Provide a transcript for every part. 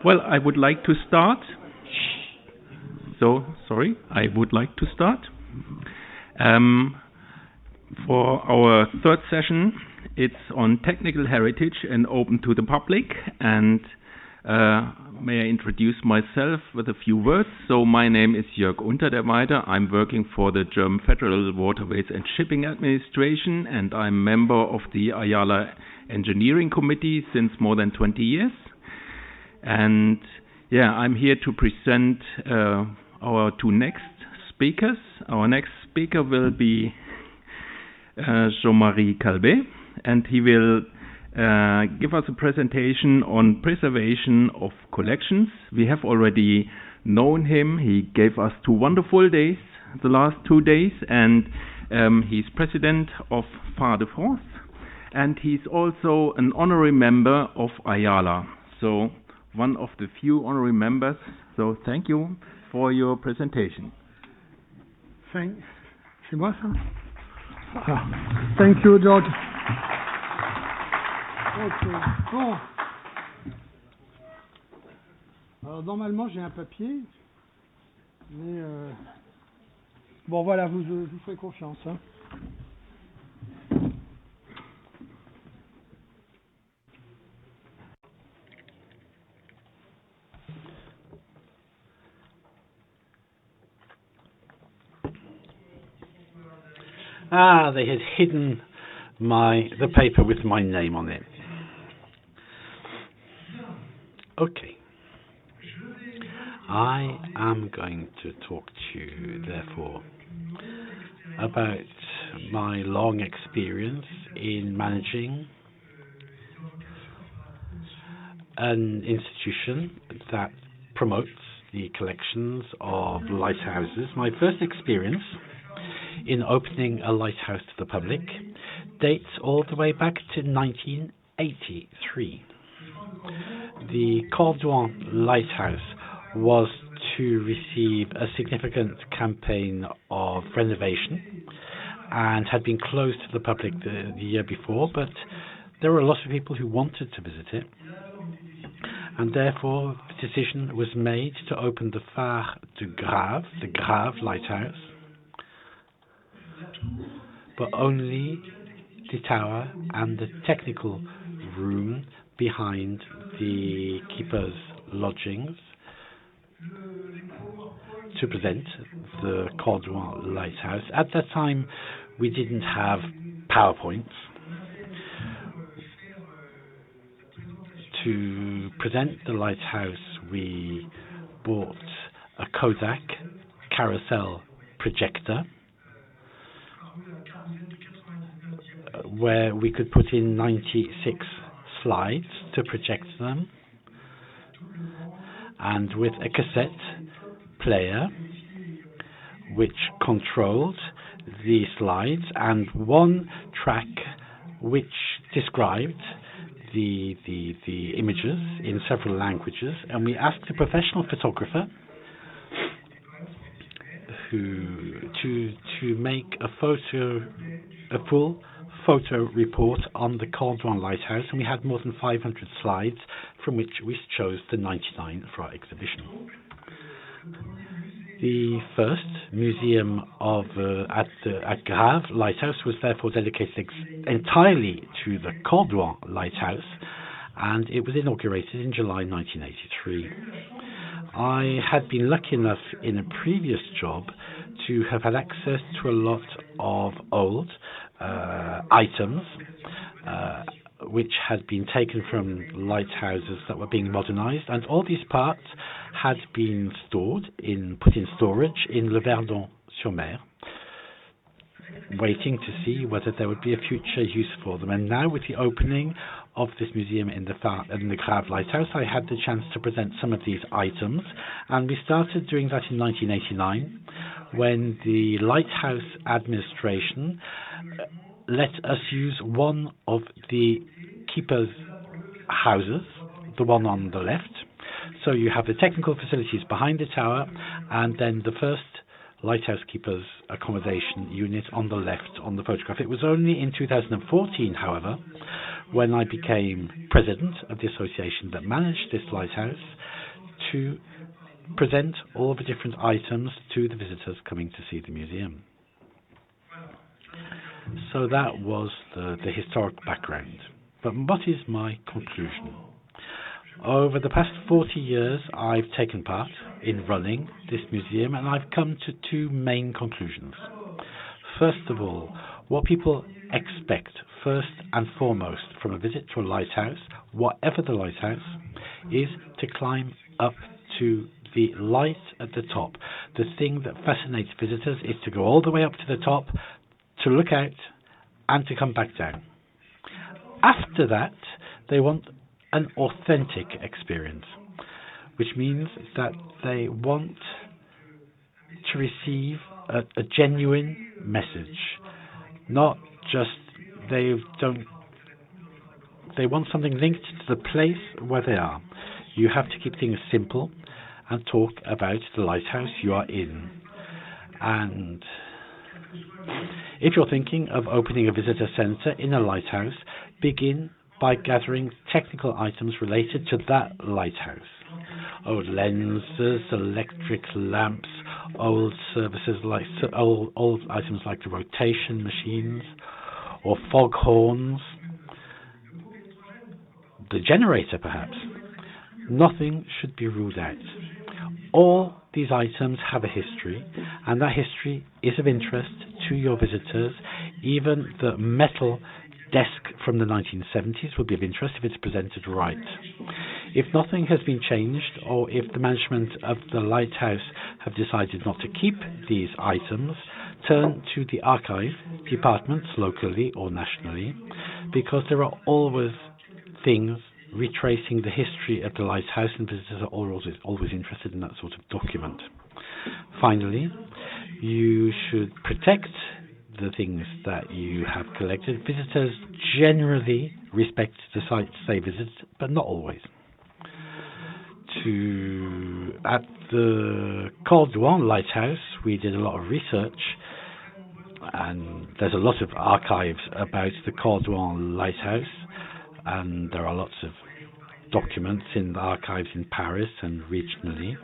Well, I would like to start. I would like to start. For our third session, it's on technical heritage and open to the public. And may I introduce myself with a few words? So my name is Jörg Unterderweide. I'm working for the German Federal Waterways and Shipping Administration, and I'm member of the IALA Engineering Committee since more than 20 years. And yeah, I'm here to present our two next speakers. Our next speaker will be Jean-Marie Calvet, and he will give us a presentation on preservation of collections. We have already known him. He gave us two wonderful days, the last 2 days, and he's president of Phares de France, and he's also an honorary member of IALA. So one of the few honorary members. So thank you for your presentation. C'est moi ça? Thank you, George. Ok, bon. Alors normalement j'ai un papier, mais bon voilà, je vous fais confiance. Hein. They had hidden the paper with my name on it. Okay. I am going to talk to you, therefore, about my long experience in managing an institution that promotes the collections of lighthouses. My first experience in opening a lighthouse to the public dates all the way back to 1983. The Cordouan Lighthouse was to receive a significant campaign of renovation and had been closed to the public the year before, but there were a lot of people who wanted to visit it, and therefore the decision was made to open the Phares de Grave, the Grave Lighthouse, but only the tower and the technical room behind the keeper's lodgings to present the Cordouan Lighthouse. At that time, we didn't have PowerPoints. To present the lighthouse, we bought a Kodak carousel projector where we could put in 96 slides to project them, and with a cassette player which controlled the slides and one track which described the images in several languages. And we asked a professional photographer to make a full photo report on the Cordouan Lighthouse, and we had more than 500 slides from which we chose the 99 for our exhibition. The first museum at Grave Lighthouse was therefore dedicated entirely to the Cordouan Lighthouse, and it was inaugurated in July 1983. I had been lucky enough in a previous job to have had access to a lot of old items which had been taken from lighthouses that were being modernized, and all these parts had been put in storage in le Verdon-sur-Mer, waiting to see whether there would be a future use for them. And now, with the opening of this museum in the Grave Lighthouse, I had the chance to present some of these items, and we started doing that in 1989, when the Lighthouse Administration let us use one of the keeper's houses, the one on the left. So you have the technical facilities behind the tower, and then the first lighthouse keeper's accommodation unit on the left on the photograph. It was only in 2014, however, when I became president of the association that managed this lighthouse, to present all the different items to the visitors coming to see the museum. So that was the historic background. But what is my conclusion? Over the past 40 years, I've taken part in running this museum, and I've come to two main conclusions. First of all, what people expect first and foremost from a visit to a lighthouse, whatever the lighthouse, is to climb up to the light at the top. The thing that fascinates visitors is to go all the way up to the top, to look out, and to come back down. After that, they want an authentic experience, which means that they want to receive a genuine message, not just they want something linked to the place where they are. You have to keep things simple and talk about the lighthouse you are in. And if you're thinking of opening a visitor centre in a lighthouse, begin by gathering technical items related to that lighthouse. Old lenses, electric lamps, old services like old items like the rotation machines or fog horns, the generator perhaps. Nothing should be ruled out. All these items have a history, and that history is of interest to your visitors. Even the metal desk from the 1970s will be of interest if it's presented right. If nothing has been changed, or if the management of the lighthouse have decided not to keep these items, turn to the archive departments locally or nationally, because there are always things retracing the history of the lighthouse, and visitors are always interested in that sort of document. Finally, you should protect the things that you have collected. Visitors generally respect the sites they visit, but not always. At the Cordouan Lighthouse, we did a lot of research, and there's a lot of archives about the Cordouan Lighthouse, and there are lots of documents in the archives in Paris and regionally,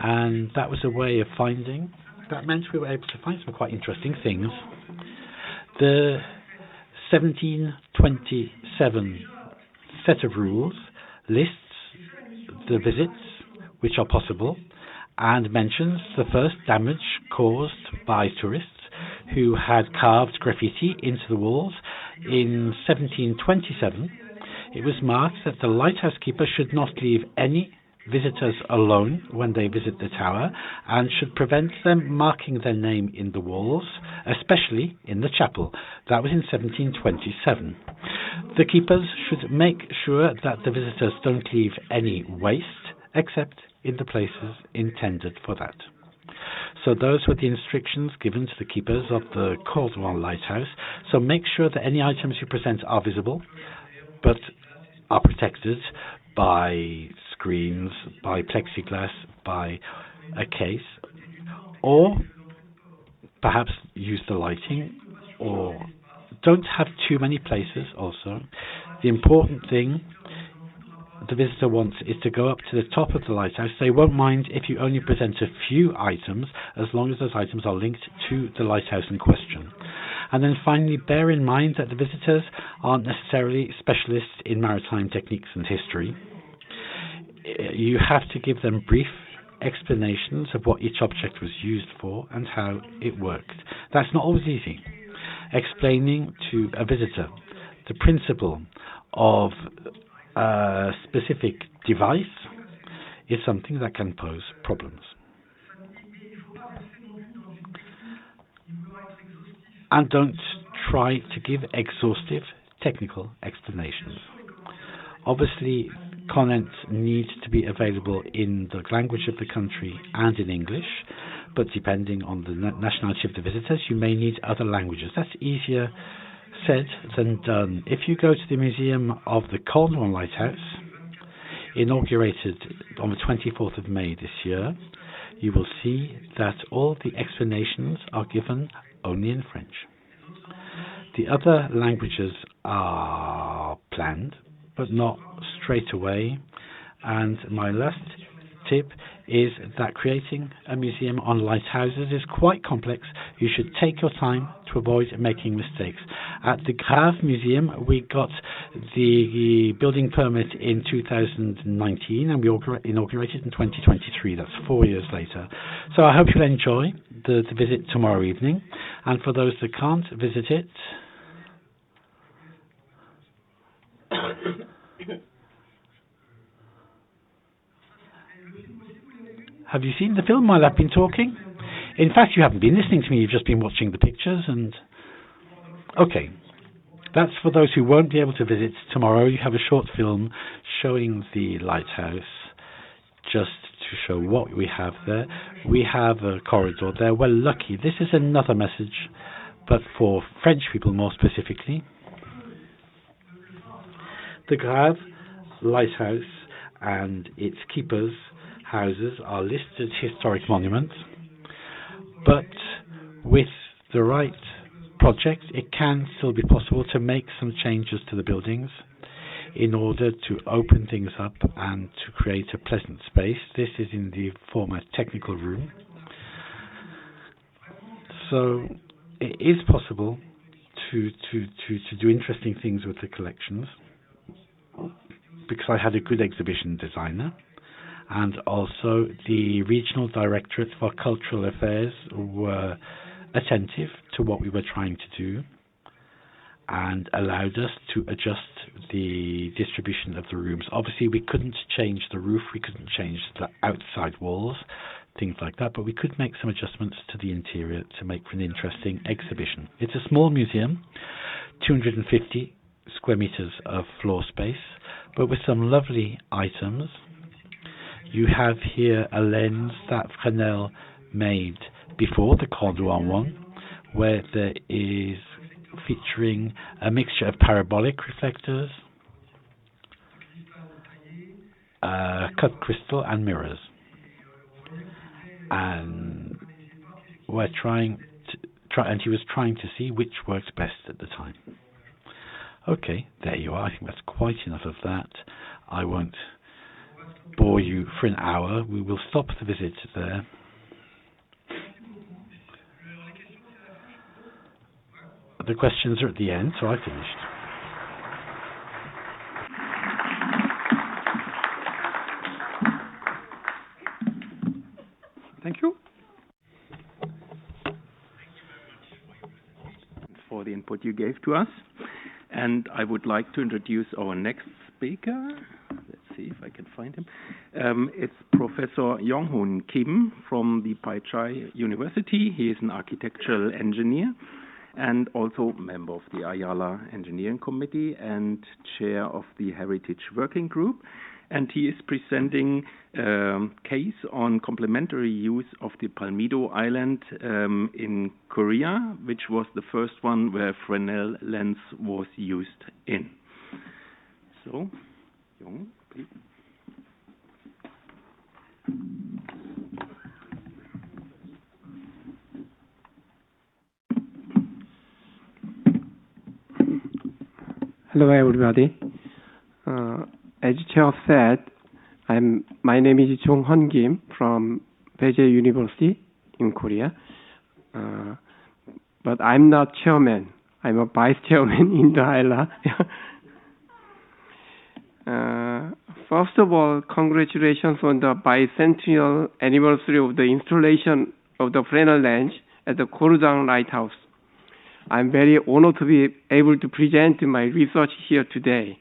and that was a way of finding. That meant we were able to find some quite interesting things. The 1727 set of rules lists the visits which are possible and mentions the first damage caused by tourists who had carved graffiti into the walls. In 1727, it was marked that the lighthouse keeper should not leave any visitors alone when they visit the tower, and should prevent them marking their name in the walls, especially in the chapel. That was in 1727. The keepers should make sure that the visitors don't leave any waste, except in the places intended for that. So those were the instructions given to the keepers of the Cordouan Lighthouse. So make sure that any items you present are visible, but are protected by screens, by plexiglass, by a case, or perhaps use the lighting, or don't have too many places also. The important thing the visitor wants is to go up to the top of the lighthouse. They won't mind if you only present a few items, as long as those items are linked to the lighthouse in question. And then finally, bear in mind that the visitors aren't necessarily specialists in maritime techniques and history. You have to give them brief explanations of what each object was used for and how it worked. That's not always easy. Explaining to a visitor the principle of a specific device is something that can pose problems. And don't try to give exhaustive technical explanations. Obviously, comments need to be available in the language of the country and in English, but depending on the nationality of the visitors, you may need other languages. That's easier said than done. If you go to the Museum of the Cordouan Lighthouse, inaugurated on the 24th of May this year, you will see that all the explanations are given only in French. The other languages are planned, but not straight away. And my last tip is that creating a museum on lighthouses is quite complex. You should take your time to avoid making mistakes. At the Grave Museum, we got the building permit in 2019 and we inaugurated in 2023. That's 4 years later. So I hope you'll enjoy the visit tomorrow evening. And for those that can't visit it, have you seen the film while I've been talking? In fact, you haven't been listening to me, you've just been watching the pictures and... Okay, that's for those who won't be able to visit tomorrow. You have a short film showing the lighthouse, just to show what we have there. We have a corridor there. We're lucky. This is another message, but for French people more specifically. The Grave Lighthouse and its keepers' houses are listed historic monuments, but with the right project, it can still be possible to make some changes to the buildings in order to open things up and to create a pleasant space. This is in the former technical room. So it is possible to do interesting things with the collections, because I had a good exhibition designer, and also the regional directorate for cultural affairs were attentive to what we were trying to do and allowed us to adjust the distribution of the rooms. Obviously, we couldn't change the roof, we couldn't change the outside walls, things like that, but we could make some adjustments to the interior to make for an interesting exhibition. It's a small museum, 250 square meters of floor space, but with some lovely items. You have here a lens that Fresnel made before, the Cordouan one, where there is featuring a mixture of parabolic reflectors, cut crystal and mirrors. And we're and he was trying to see which worked best at the time. Okay, there you are. I think that's quite enough of that. I won't bore you for an hour. We will stop the visit there. The questions are at the end, so I finished. Thank you. For the input you gave to us. And I would like to introduce our next speaker. Let's see if I can find him. It's Professor Yong-Hoon Kim from the Pai Chai University. He is an architectural engineer and also member of the IALA Engineering Committee and chair of the Heritage Working Group. And he is presenting a case on complementary use of the Palmido Island in Korea, which was the first one where Fresnel lens was used in. So, Yong, please. Hello, everybody. As Chair said, my name is Jong-Hoon Kim from Daeje University in Korea. But I'm not chairman. I'm a vice chairman in the IALA. First of all, congratulations on the bicentennial anniversary of the installation of the Fresnel lens at the Cordouan Lighthouse. I'm very honored to be able to present my research here today.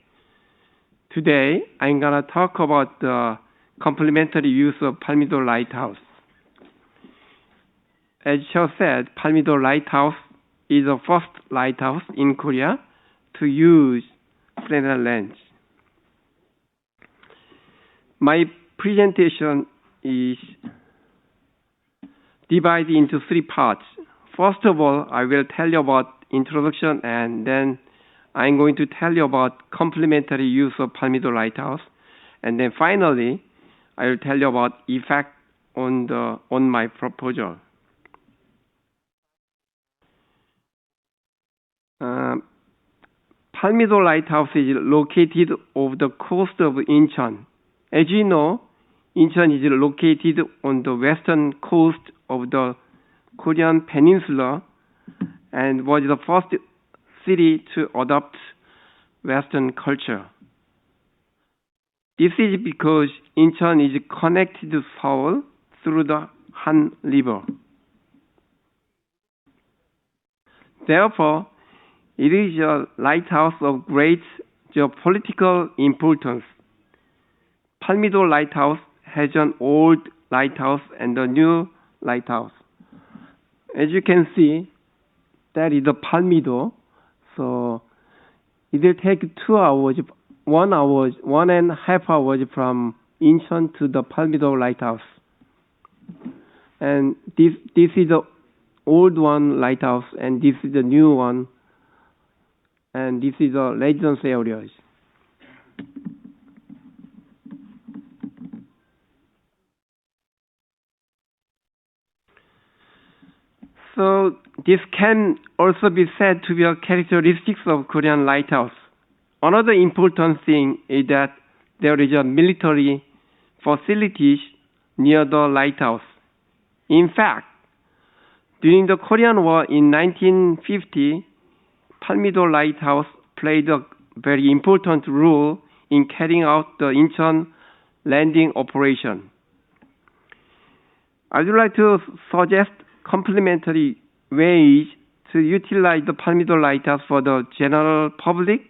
Today, I'm going to talk about the complementary use of Palmido Lighthouse. As Chair said, Palmido Lighthouse is the first lighthouse in Korea to use Fresnel lens. My presentation is divided into 3 parts. First of all, I will tell you about introduction, and then I'm going to tell you about complementary use of Palmido Lighthouse, and then finally, I will tell you about effect on my proposal. Palmido Lighthouse is located off the coast of Incheon. As you know, Incheon is located on the western coast of the Korean Peninsula and was the first city to adopt Western culture. This is because Incheon is connected to Seoul through the Han River. Therefore, it is a lighthouse of great geopolitical importance. Palmido Lighthouse has an old lighthouse and a new lighthouse. As you can see, that is the Palmido. So it will take 2 hours, 1.5 hours from Incheon to the Palmido Lighthouse. And this is the old one lighthouse, and this is the new one, and this is the residence areas. So this can also be said to be a characteristics of Korean lighthouse. Another important thing is that there is a military facilities near the lighthouse. In fact, during the Korean War in 1950, Palmido Lighthouse played a very important role in carrying out the Incheon landing operation. I would like to suggest complementary ways to utilize the Palmido Lighthouse for the general public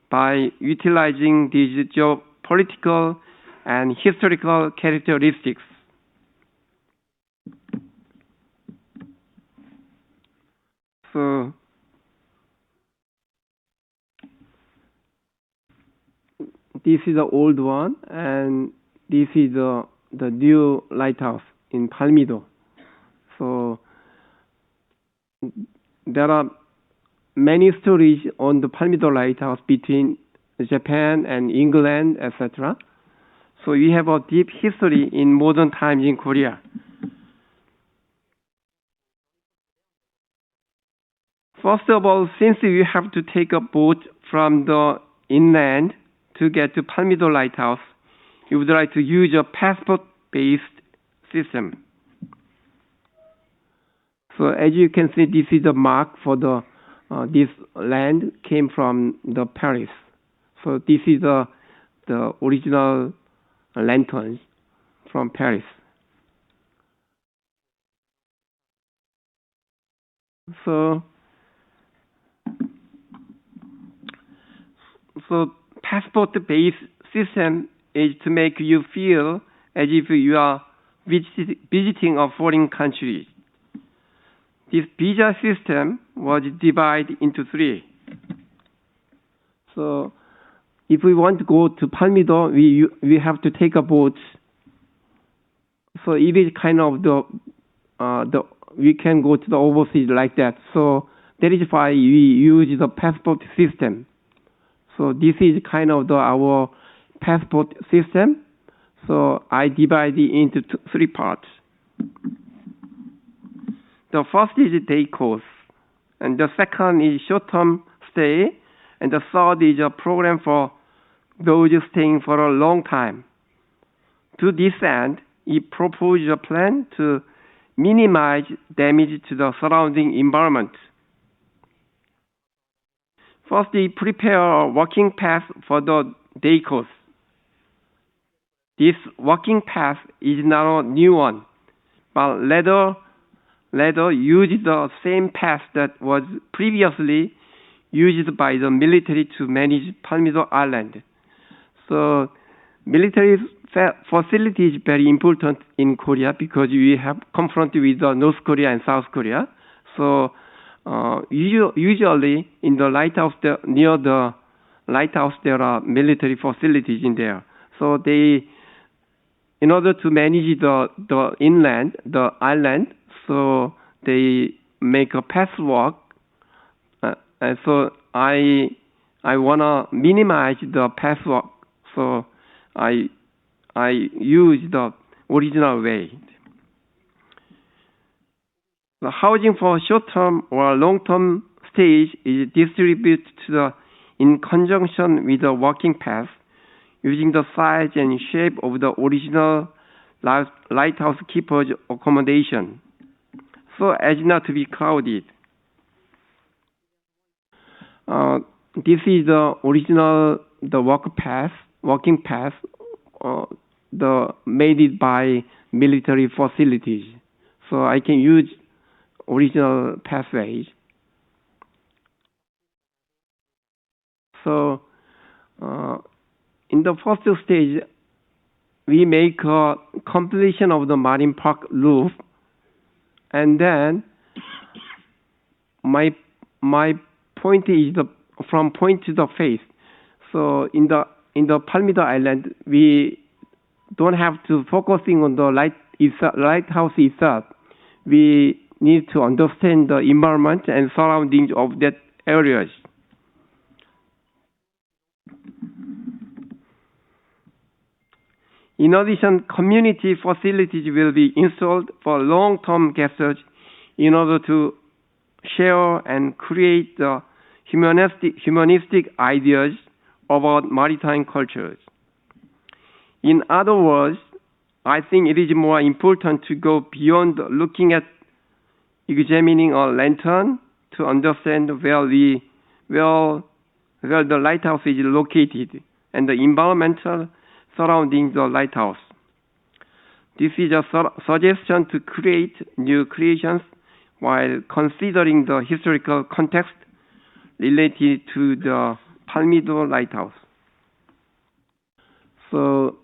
by utilizing these geopolitical and historical characteristics. So, this is the old one, and this is the new lighthouse in Palmido. So, there are many stories on the Palmido Lighthouse between Japan and England, etc. So, we have a deep history in modern times in Korea. First of all, since you have to take a boat from the inland to get to Palmido Lighthouse, you would like to use a passport-based system. So as you can see, this is the mark for the this land came from the Paris. So this is the original lanterns from Paris. So passport-based system is to make you feel as if you are visiting a foreign country. This visa system was divided into 3. So if we want to go to Palmido, we have to take a boat. So it is kind of we can go to the overseas like that. So that is why we use the passport system. So this is kind of our passport system. So I divide it into 3 parts. The first is day course, and the second is short-term stay, and the third is a program for those staying for a long time. To this end, we propose a plan to minimize damage to the surrounding environment. First, we prepare a walking path for the day course. This walking path is not a new one, but later use the same path that was previously used by the military to manage Palmido Island. So military facility is very important in Korea because we have confronted with North Korea and South Korea. So usually in the lighthouse, near the lighthouse, there are military facilities in there. So they, in order to manage the inland, the island, so they make a passwalk. And so I wanna minimize the passwalk. So I use the original way. The housing for short-term or long-term stays is distributed to the in conjunction with the walking path, using the size and shape of the original lighthouse keeper's accommodation, so as not to be crowded. This is the original walking path, made it by military facilities. So I can use original pathways. So in the first stage, we make a completion of the marine park roof, and then my point is from point to the face. So in the Palmito Island, we don't have to focusing on the lighthouse itself. We need to understand the environment and surroundings of that areas. In addition, community facilities will be installed for long-term guests in order to share and create the humanistic ideas about maritime cultures. In other words, I think it is more important to go beyond looking at examining a lantern to understand where the lighthouse is located and the environmental surrounding the lighthouse. This is a suggestion to create new creations while considering the historical context related to the Palmito Lighthouse. So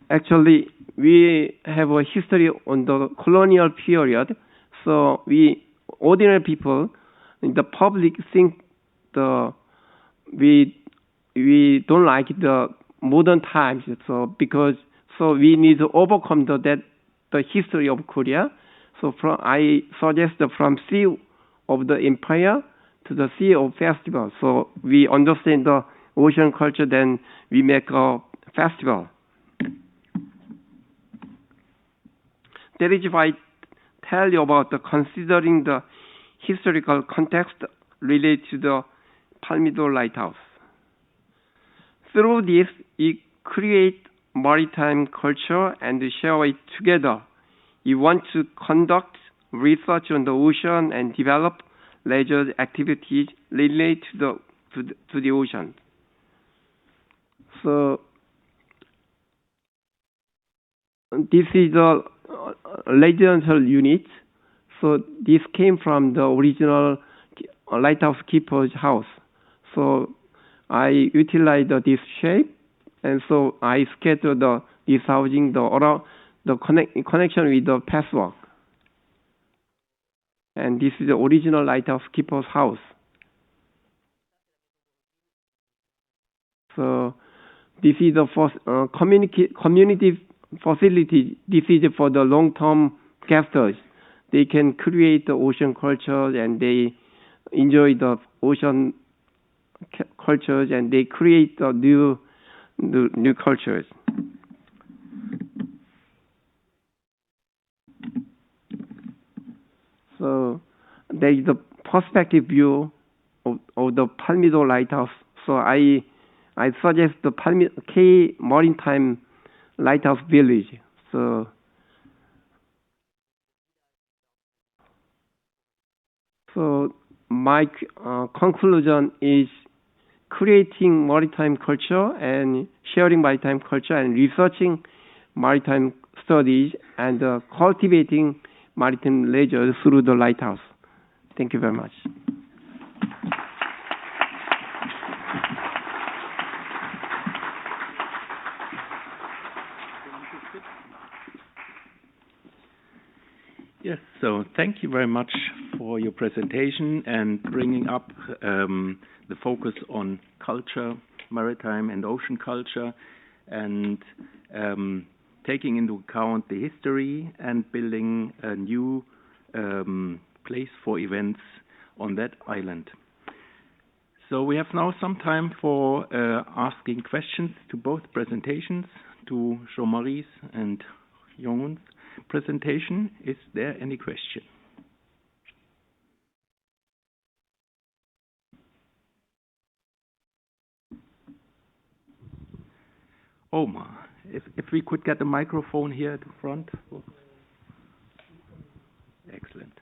actually, we have a history on the colonial period. So ordinary people, the public think we don't like the modern times. So we need to overcome the history of Korea. So I suggest from sea of the empire to the sea of festival. So we understand the ocean culture, then we make a festival. That is why I tell you about considering the historical context related to the Palmito Lighthouse. Through this, we create maritime culture and share it together. We want to conduct research on the ocean and develop leisure activities related to the ocean. So this is the residential unit. So this came from the original lighthouse keeper's house. So I utilize this shape, and so I schedule this housing the connection with the passwalk. And this is the original lighthouse keeper's house. So this is the first community facility. This is for the long-term guests. They can create the ocean culture and they enjoy the ocean cultures and they create the new cultures. So there is the perspective view of the Palmito Lighthouse. So I suggest the K Maritime Lighthouse Village. So my conclusion is creating maritime culture and sharing maritime culture and researching maritime studies and cultivating maritime leisure through the lighthouse. Thank you very much. Yes, so thank you very much for your presentation and bringing up the focus on culture, maritime and ocean culture, and taking into account the history and building a new place for events on that island. So we have now some time for asking questions to both presentations, to Jean-Marie's and Yongun's presentation. Is there any question? Omar. If we could get the microphone here at the front. Excellent.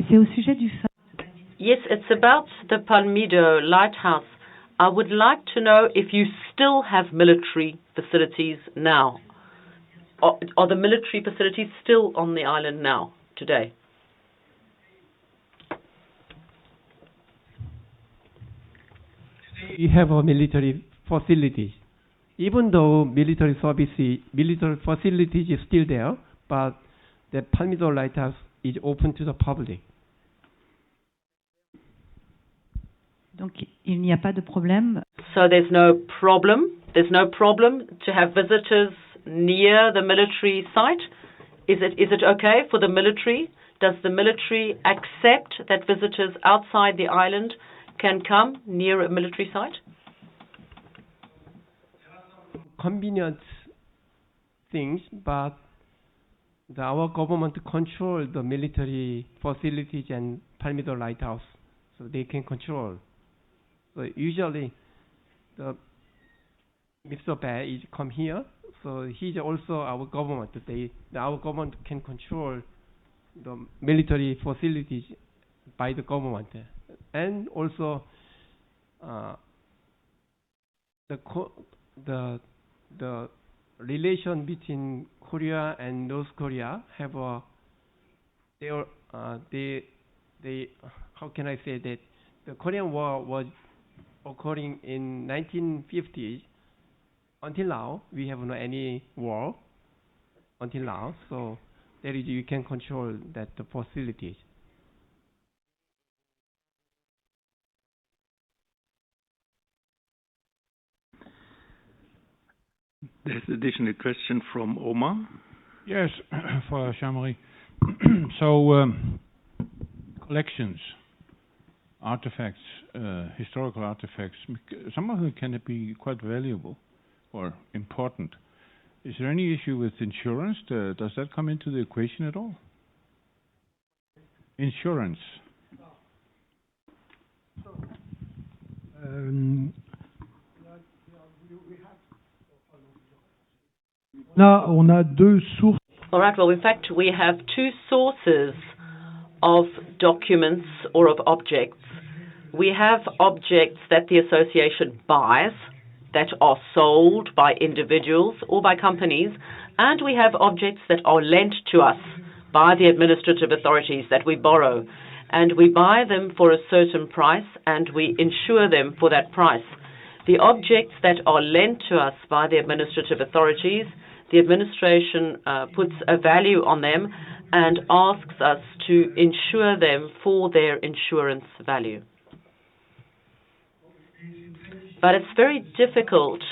C'est au sujet du Yes, it's about the Palmido Lighthouse. I would like to know if you still have military facilities now. Are the military facilities still on the island now, today? We have a military facility. Even though military facilities is still there, but the Palmido Lighthouse is open to the public. Donc il n'y a pas de problème. So there's no problem. There's no problem to have visitors near the military site. Is it okay for the military? Does the military accept that visitors outside the island can come near a military site? Convenient things, but our government control the military facilities and Palmido Lighthouse, so they can control. So usually, Mr. Bear is come here, so he's also our government. Our government can control the military facilities by the government, and also the relation between Korea and North Korea have they how can I say that the Korean War was occurring in 1950s. Until now, we have no any war until now, so there is you can control that the facilities. There's an additional question from Omar. Yes, for Jean-Marie. So, collections, artifacts, historical artifacts, some of them can be quite valuable or important. Is there any issue with insurance? Does that come into the equation at all? Insurance. Là, on a deux sources. All right, well, in fact, we have two sources of documents or of objects. We have objects that the association buys that are sold by individuals or by companies, and we have objects that are lent to us by the administrative authorities that we borrow. And we buy them for a certain price, and we insure them for that price. The objects that are lent to us by the administrative authorities, the administration puts a value on them and asks us to insure them for their insurance value. But it's very difficult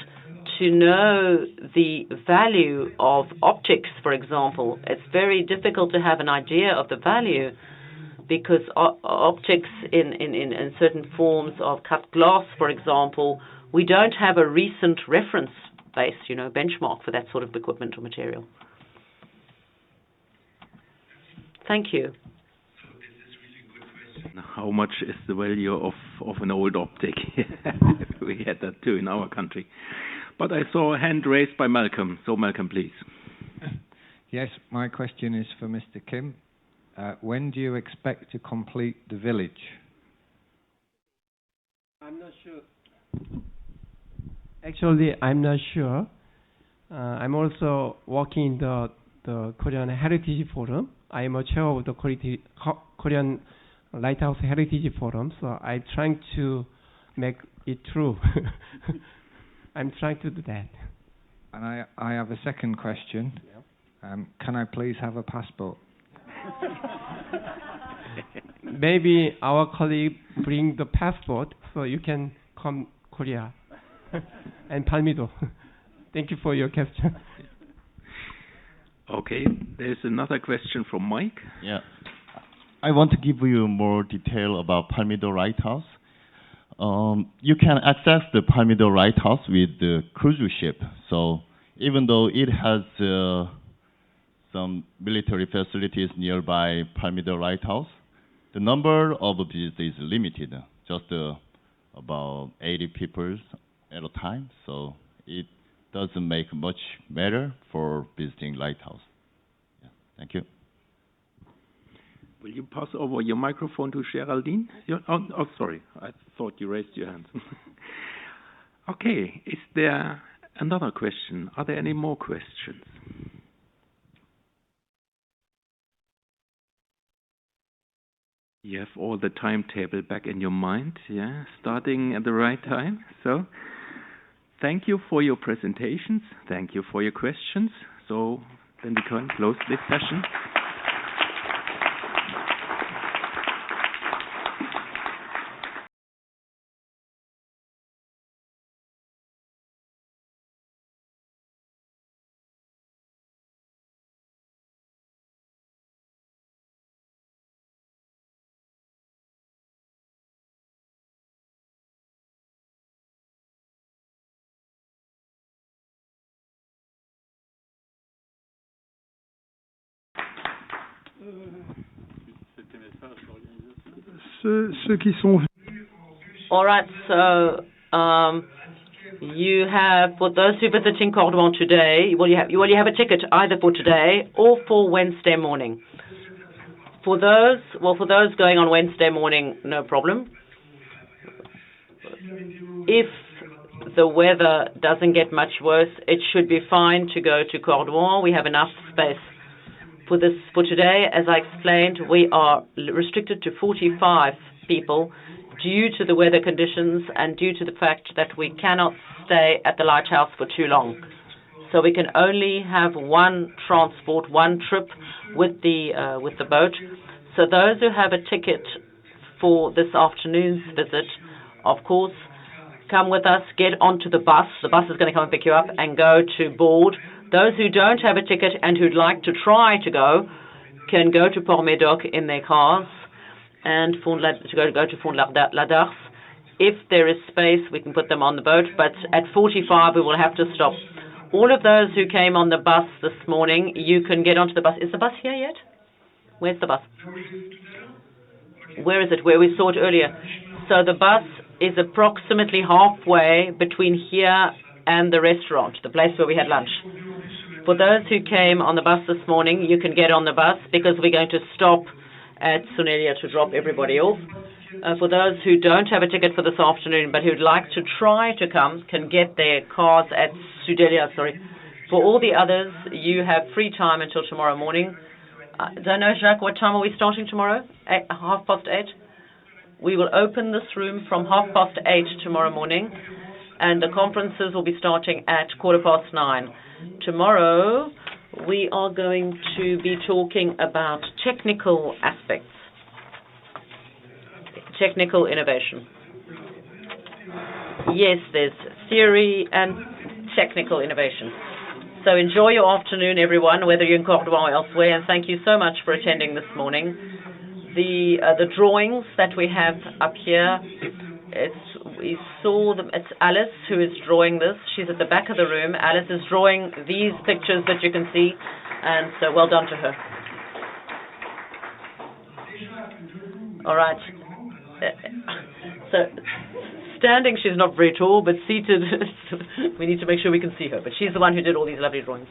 to know the value of optics, for example. It's very difficult to have an idea of the value because optics in certain forms of cut glass, for example, we don't have a recent reference base, benchmark for that sort of equipment or material. Thank you. How much is the value of an old optic? We had that too in our country. But I saw a hand raised by Malcolm. So Malcolm, please. Yes, my question is for Mr. Kim. When do you expect to complete the village? I'm not sure. Actually, I'm not sure. I'm also working in the Korean Heritage Forum. I am a chair of the Korean Lighthouse Heritage Forum, so I'm trying to make it true. I'm trying to do that. And I have a second question. Yeah. Can I please have a passport? Maybe our colleague bring the passport so you can come Korea and Palmido. Thank you for your question. Okay, there's another question from Mike. Yeah. I want to give you more detail about Palmido Lighthouse. You can access the Palmidor Lighthouse with the cruise ship. So even though it has some military facilities nearby Palmidor Lighthouse, the number of visitors is limited, just about 80 people at a time. So it doesn't make much matter for visiting Lighthouse. Yeah, thank you. Will you pass over your microphone to Geraldine? Oh, sorry. I thought you raised your hand. Okay. Is there another question? Are there any more questions? You have all the timetable back in your mind, yeah? Starting at the right time. So, thank you for your presentations. Thank you for your questions. So, then we can close this session. Ceux qui sont All right, so you have, for those who are visiting Cordouan today, you have a ticket either for today or for Wednesday morning. For those going on Wednesday morning, no problem. If the weather doesn't get much worse, it should be fine to go to Cordouan. We have enough space. For today, as I explained, we are restricted to 45 people due to the weather conditions and due to the fact that we cannot stay at the lighthouse for too long. So we can only have one transport, one trip with the boat. So those who have a ticket for this afternoon's visit, of course, come with us, get onto the bus. The bus is going to come and pick you up and go to board. Those who don't have a ticket and who'd like to try to go can go to Port-Médoc in their cars and go to Fond-la-Darse. If there is space, we can put them on the boat, but at 45 we will have to stop. All of those who came on the bus this morning, you can get onto the bus. Is the bus here yet? Where's the bus? Where is it? Where we saw it earlier. So the bus is approximately halfway between here and the restaurant, the place where we had lunch. For those who came on the bus this morning, you can get on the bus because we're going to stop at Sunelia to drop everybody off. For those who don't have a ticket for this afternoon but who'd like to try to come, can get their cars at Sudelia, For all the others, you have free time until tomorrow morning. Don't know, Jacques, what time are we starting tomorrow? 8:30? We will open this room from 8:30 tomorrow morning, and the conferences will be starting at 9:15. Tomorrow, we are going to be talking about technical aspects, technical innovation. Yes, there's theory and technical innovation. So enjoy your afternoon, everyone, whether you're in Cordouan or elsewhere, and thank you so much for attending this morning. The drawings that we have up here, we saw them. It's Alice who is drawing this. She's at the back of the room. Alice is drawing these pictures that you can see, and so well done to her. All right. So standing, she's not very tall, but seated, we need to make sure we can see her. But she's the one who did all these lovely drawings.